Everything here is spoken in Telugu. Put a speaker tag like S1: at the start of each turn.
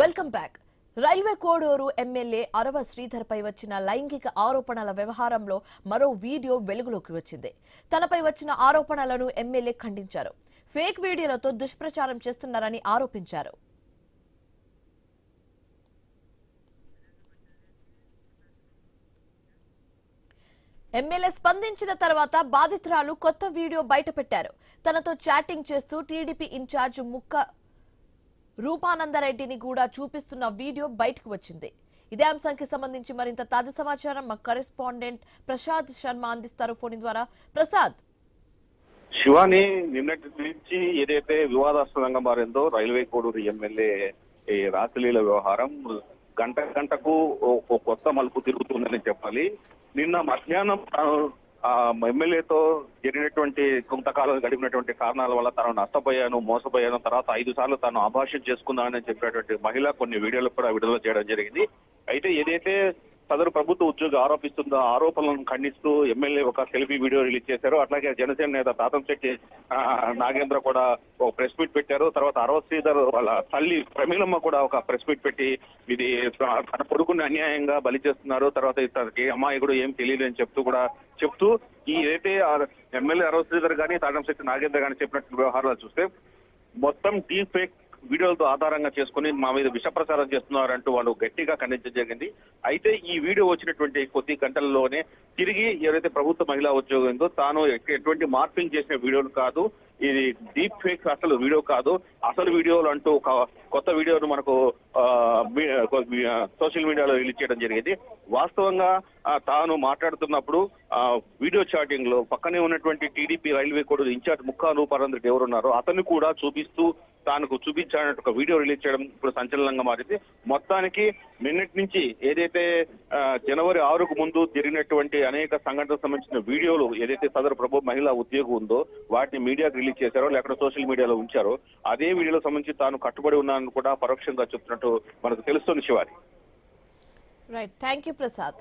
S1: Welcome back. Railway Koduru MLA Arava Sridhar పై వచ్చిన లైంగిక ఆరోపణల వ్యవహారంలో మరో వీడియో వెలుగులోకి వచ్చింది. తనపై వచ్చిన ఆరోపణలను ఎమ్మెల్యే ఖండించారు. ఫేక్ వీడియోలతో దుష్ప్రచారం చేస్తున్నారని ఆరోపించారు. ఎమ్మెల్యే స్పందించిన తర్వాత బాధితురాలు కొత్త వీడియో బయటపెట్టారు. తనతో చాటింగ్ చేస్తూ టీడీపీ ఇన్ఛార్జ్ ముక్క రూపానందరెడ్డిని కూడా చూపిస్తున్న వీడియో బయటకు వచ్చింది. ఇదే అంశానికి సంబంధించి మరింత తాజా సమాచారం మా కరెస్పాండెంట్ ప్రసాద్ శర్మ అందిస్తారు ఫోన్ ద్వారా. ప్రసాద్,
S2: శివాని, నిన్నటి నుంచి ఏదైతే వివాదాస్పదంగా మారిందో రైల్వే కోడూరు ఎమ్మెల్యే రాసలీల వ్యవహారం గంట గంటకు కొత్త మలుపు తిరుగుతుందని చెప్పాలి. నిన్న మధ్యాహ్నం ఎమ్మెల్యేతో జరిగినటువంటి కొంతకాలం గడిపినటువంటి కారణాల వల్ల తాను నష్టపోయాను, మోసపోయాను, తర్వాత 5 సార్లు తాను అభాషణ చేసుకున్నానని చెప్పినటువంటి మహిళ కొన్ని వీడియోలు కూడా విడుదల చేయడం జరిగింది. అయితే ఏదైతే సదరు ప్రభుత్వ ఉద్యోగి ఆరోపిస్తుందో ఆరోపణలను ఖండిస్తూ ఎమ్మెల్యే ఒక సెల్ఫీ వీడియో రిలీజ్ చేశారు. అట్లాగే జనసేన నేత తాతంశెట్టి నాగేంద్ర కూడా ఒక ప్రెస్ మీట్ పెట్టారు. తర్వాత అరవ శ్రీధర్ వాళ్ళ తల్లి ప్రమీలమ్మ కూడా ఒక ప్రెస్ మీట్ పెట్టి ఇది తన కొడుకుని అన్యాయంగా బలి చేస్తున్నారు, తర్వాత తనకి అమాయకుడు ఏం తెలియదు అని చెప్తూ ఈ ఏదైతే ఎమ్మెల్యే అరవ శ్రీధర్ కానీ తాతంశెట్టి నాగేంద్ర కానీ చెప్పినట్టు వ్యవహారాలు చూస్తే మొత్తం డీప్ ఫేక్ వీడియోలతో ఆధారంగా చేసుకుని మా మీద విష ప్రచారం చేస్తున్నారంటూ వాళ్ళు గట్టిగా ఖండించడం జరిగింది. అయితే ఈ వీడియో వచ్చినటువంటి కొద్ది గంటల్లోనే తిరిగి ఎవరైతే ప్రభుత్వ మహిళా ఉద్యోగం ఉందో తాను ఎటువంటి మార్పింగ్ చేసిన వీడియోలు కాదు, ఇది డీప్ ఫేక్ అసలు వీడియో కాదు, అసలు వీడియోలు అంటూ కొత్త వీడియోను మనకు సోషల్ మీడియాలో రిలీజ్ చేయడం జరిగింది. వాస్తవంగా తాను మాట్లాడుతున్నప్పుడు వీడియో చాటింగ్ లో పక్కనే ఉన్నటువంటి TDP railway Koduru incharge Mukka Rupanandareddy ఎవరున్నారో అతన్ని కూడా చూపిస్తూ తాను చూపించాలంటే ఒక వీడియో రిలీజ్ చేయడం ఇప్పుడు సంచలనంగా మారింది. మొత్తానికి నిన్నటి నుంచి ఏదైతే జనవరి 6కు ముందు జరిగినటువంటి అనేక సంఘటనలకు సంబంధించిన వీడియోలు ఏదైతే సదరు ప్రభుత్వ మహిళా ఉద్యోగి ఉందో వాటిని మీడియాకు రిలీజ్ చేశారో లేకపోతే సోషల్ మీడియాలో ఉంచారో అదే వీడియోలో సంబంధించి తాను కట్టుబడి ఉన్నానని కూడా పరోక్షంగా చెప్తున్నట్టు మనకు తెలుస్తుంది. Shivani,
S1: right, thank you Prasad.